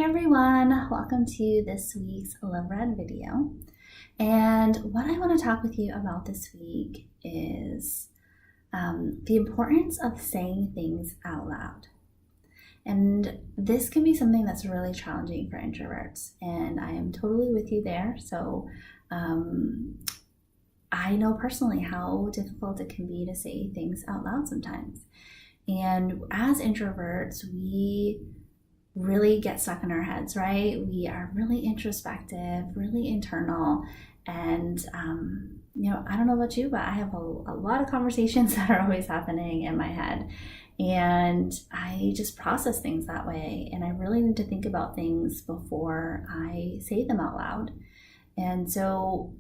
Hey everyone, welcome to this week's Love Read video. And what I want to talk with you about this week is the importance of saying things out loud. And this can be something that's really challenging for introverts, and I am totally with you there. So I know personally how difficult it can be to say things out loud sometimes. And as introverts, we really get stuck in our heads, right? We are really introspective, really internal. And, I don't know about you, but I have a lot of conversations that are always happening in my head. And I just process things that way. And I really need to think about things before I say them out loud. And so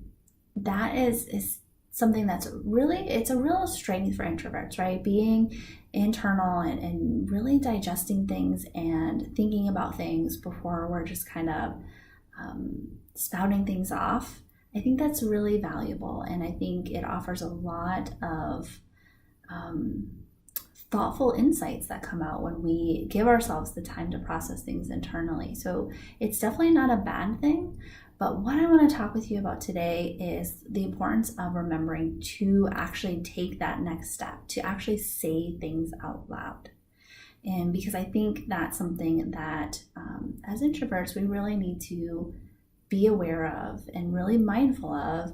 that is something that's really, it's a real strength for introverts, right? Being internal and really digesting things and thinking about things before we're just kind of spouting things off. I think that's really valuable, and I think it offers a lot of thoughtful insights that come out when we give ourselves the time to process things internally. So it's definitely not a bad thing. But what I want to talk with you about today is the importance of remembering to actually take that next step, to actually say things out loud. And because I think that's something that as introverts, we really need to be aware of and really mindful of,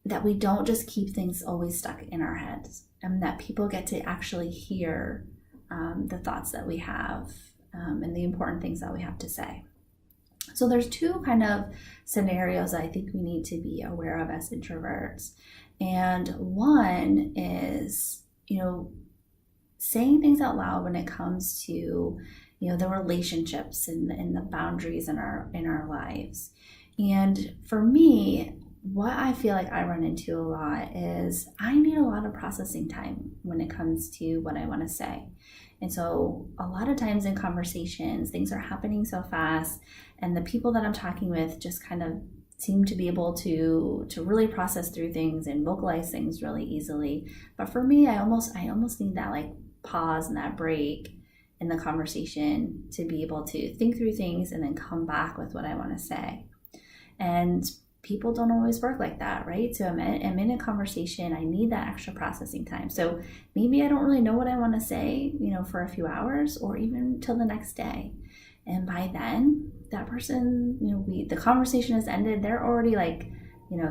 that we don't just keep things always stuck in our heads, and that people get to actually hear the thoughts that we have and the important things that we have to say. So there's two kind of scenarios that I think we need to be aware of as introverts. And one is, saying things out loud when it comes to, the relationships and the boundaries in our lives. And for me, what I feel like I run into a lot is I need a lot of processing time when it comes to what I want to say. And so a lot of times in conversations, things are happening so fast, and the people that I'm talking with just kind of seem to be able to really process through things and vocalize things really easily. But for me, I almost need that like pause and that break in the conversation to be able to think through things and then come back with what I want to say. And people don't always work like that, right? So I'm in a conversation, I need that extra processing time. So maybe I don't really know what I want to say, for a few hours or even till the next day. And by then, that person, the conversation has ended. They're already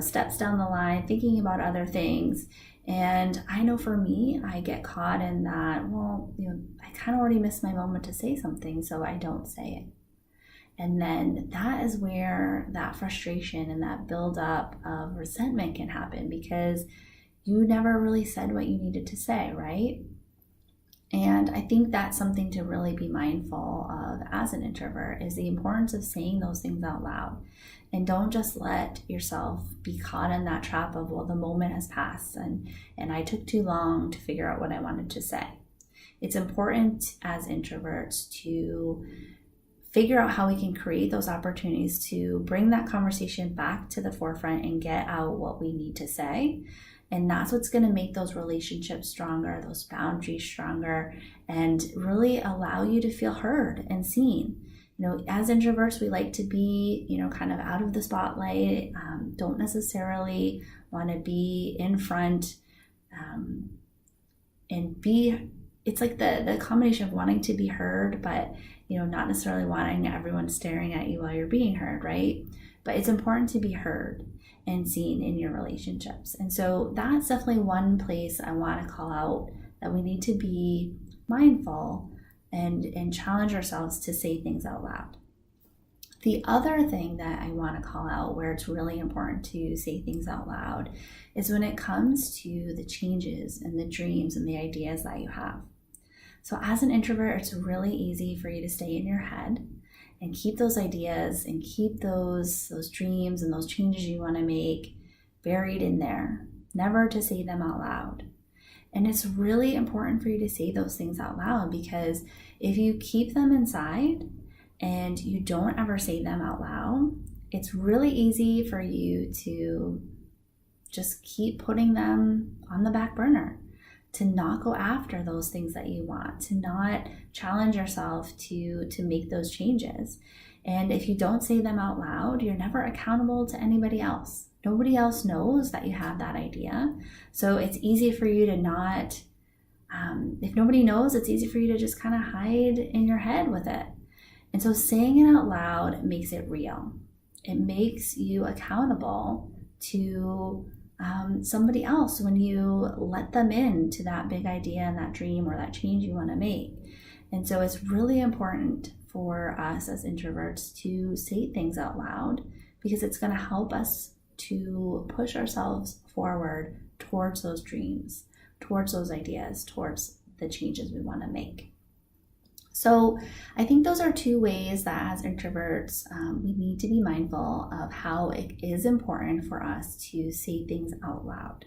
steps down the line, thinking about other things. And I know for me, I get caught in that, I kind of already missed my moment to say something, so I don't say it. And then that is where that frustration and that buildup of resentment can happen, because you never really said what you needed to say, right? And I think that's something to really be mindful of as an introvert, is the importance of saying those things out loud. And don't just let yourself be caught in that trap of, the moment has passed and I took too long to figure out what I wanted to say. It's important as introverts to figure out how we can create those opportunities to bring that conversation back to the forefront and get out what we need to say. And that's what's going to make those relationships stronger, those boundaries stronger, and really allow you to feel heard and seen. As introverts, we like to be, kind of out of the spotlight, don't necessarily want to be in front and be, it's like the combination of wanting to be heard, but not necessarily wanting everyone staring at you while you're being heard, right? But it's important to be heard and seen in your relationships. And so that's definitely one place I want to call out, that we need to be mindful and challenge ourselves to say things out loud. The other thing that I want to call out, where it's really important to say things out loud, is when it comes to the changes and the dreams and the ideas that you have. So as an introvert, it's really easy for you to stay in your head and keep those ideas and keep those dreams and those changes you want to make buried in there, never to say them out loud. And it's really important for you to say those things out loud, because if you keep them inside and you don't ever say them out loud, it's really easy for you to just keep putting them on the back burner, to not go after those things that you want, to not challenge yourself to make those changes. And if you don't say them out loud, you're never accountable to anybody else. Nobody else knows that you have that idea. So it's easy for you to not, if nobody knows, it's easy for you to just kind of hide in your head with it. And so saying it out loud makes it real. It makes you accountable to somebody else when you let them into that big idea and that dream or that change you want to make. And so it's really important for us as introverts to say things out loud, because it's going to help us to push ourselves forward towards those dreams, towards those ideas, towards the changes we want to make. So I think those are two ways that as introverts, we need to be mindful of how it is important for us to say things out loud.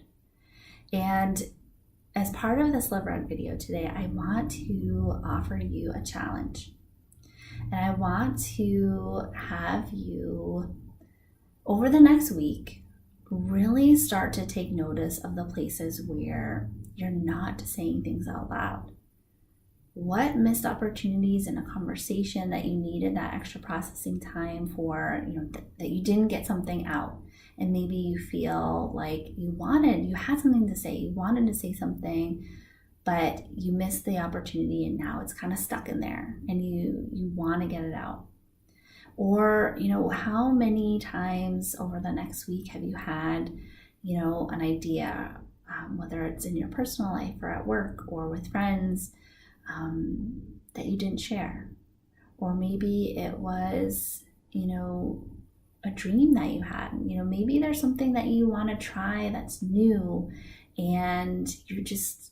And as part of this Live Run video today, I want to offer you a challenge. And I want to have you, over the next week, really start to take notice of the places where you're not saying things out loud. What missed opportunities in a conversation that you needed that extra processing time for, that you didn't get something out, and maybe you feel like you had something to say, you wanted to say something, but you missed the opportunity and now it's kind of stuck in there and you want to get it out. Or, how many times over the next week have you had, an idea, whether it's in your personal life or at work or with friends, that you didn't share? Or maybe it was, a dream that you had. Maybe there's something that you want to try that's new and you're just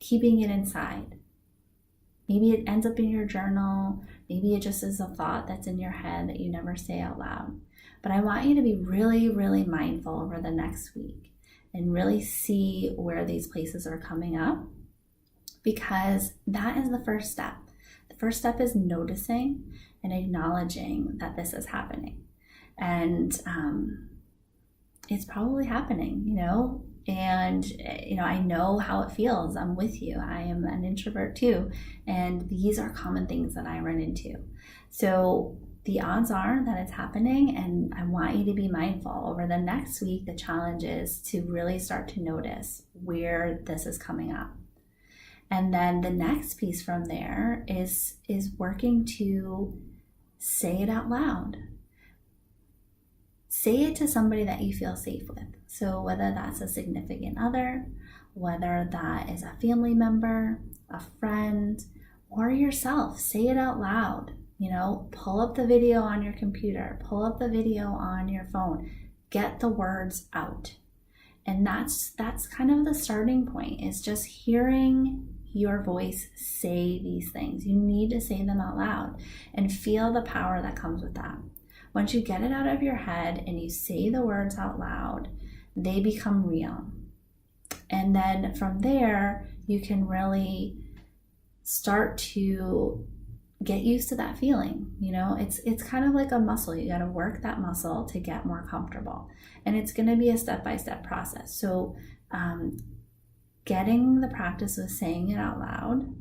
keeping it inside. Maybe it ends up in your journal. Maybe it just is a thought that's in your head that you never say out loud. But I want you to be really, really mindful over the next week and really see where these places are coming up, because that is the first step. The first step is noticing and acknowledging that this is happening. And it's probably happening, and, I know how it feels. I'm with you. I am an introvert too. And these are common things that I run into. So the odds are that it's happening, and I want you to be mindful. Over the next week, the challenge is to really start to notice where this is coming up. And then the next piece from there is working to say it out loud. Say it to somebody that you feel safe with. So whether that's a significant other, whether that is a family member, a friend, or yourself, say it out loud. Pull up the video on your computer, pull up the video on your phone, get the words out. And that's kind of the starting point, is just hearing your voice say these things. You need to say them out loud and feel the power that comes with that. Once you get it out of your head and you say the words out loud, they become real. And then from there, you can really start to get used to that feeling. It's kind of like a muscle. You got to work that muscle to get more comfortable. And it's going to be a step-by-step process. So getting the practice of saying it out loud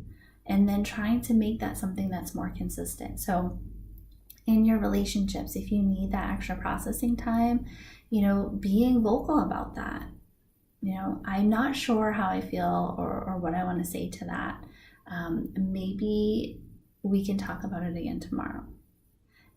and then trying to make that something that's more consistent. So in your relationships, if you need that extra processing time, being vocal about that. I'm not sure how I feel or what I want to say to that. Maybe we can talk about it again tomorrow.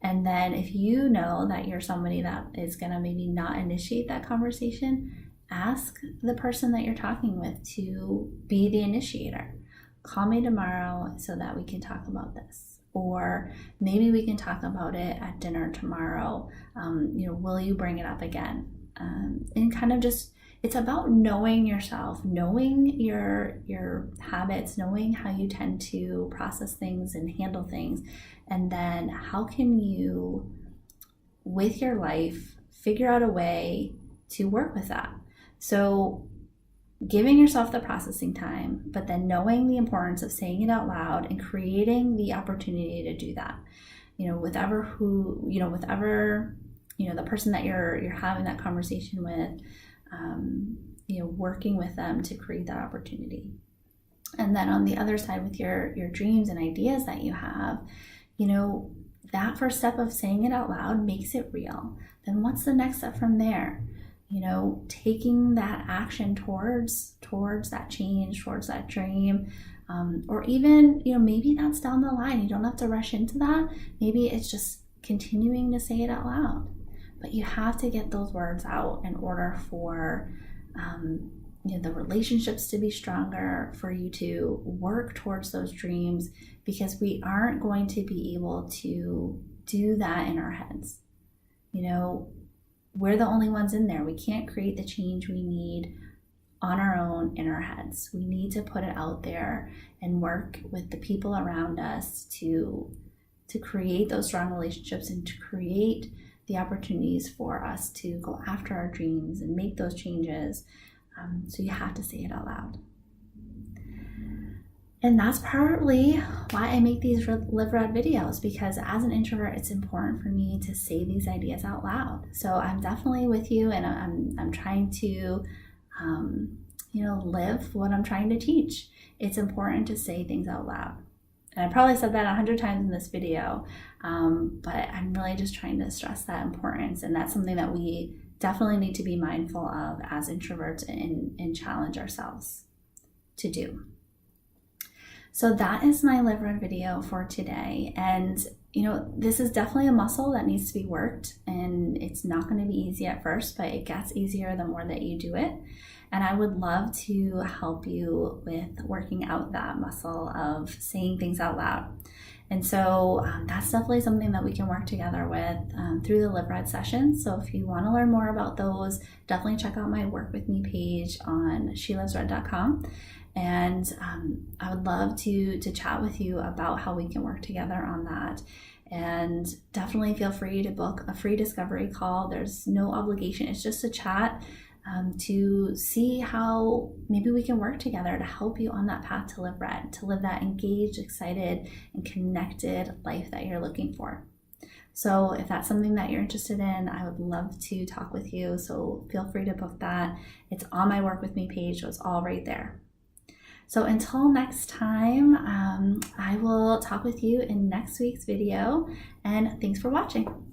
And then if you know that you're somebody that is going to maybe not initiate that conversation, ask the person that you're talking with to be the initiator. Call me tomorrow so that we can talk about this. Or maybe we can talk about it at dinner tomorrow. Will you bring it up again? And kind of just, it's about knowing yourself, knowing your habits, knowing how you tend to process things and handle things. And then how can you, with your life, figure out a way to work with that? So giving yourself the processing time, but then knowing the importance of saying it out loud and creating the opportunity to do that, with the person that you're having that conversation with, working with them to create that opportunity. And then on the other side with your dreams and ideas that you have, that first step of saying it out loud makes it real. Then what's the next step from there? Taking that action towards that change, towards that dream, or even, maybe that's down the line. You don't have to rush into that. Maybe it's just continuing to say it out loud. But you have to get those words out in order for the relationships to be stronger, for you to work towards those dreams, because we aren't going to be able to do that in our heads. We're the only ones in there. We can't create the change we need on our own in our heads. We need to put it out there and work with the people around us to create those strong relationships and to create the opportunities for us to go after our dreams and make those changes. So you have to say it out loud. And that's partly why I make these Live Red videos, because as an introvert, it's important for me to say these ideas out loud. So I'm definitely with you, and I'm trying to, live what I'm trying to teach. It's important to say things out loud. And I probably said that 100 times in this video, but I'm really just trying to stress that importance. And that's something that we definitely need to be mindful of as introverts and challenge ourselves to do. So that is my Live Red video for today. And this is definitely a muscle that needs to be worked, and it's not going to be easy at first, but it gets easier the more that you do it. And I would love to help you with working out that muscle of saying things out loud. And so that's definitely something that we can work together with through the Live Red sessions. So if you want to learn more about those, definitely check out my Work With Me page on shelivesred.com. And I would love to chat with you about how we can work together on that. And definitely feel free to book a free discovery call. There's no obligation. It's just a chat to see how maybe we can work together to help you on that path to Live Red, to live that engaged, excited, and connected life that you're looking for. So if that's something that you're interested in, I would love to talk with you. So feel free to book that. It's on my Work With Me page, so it's all right there. So until next time, I will talk with you in next week's video, and thanks for watching.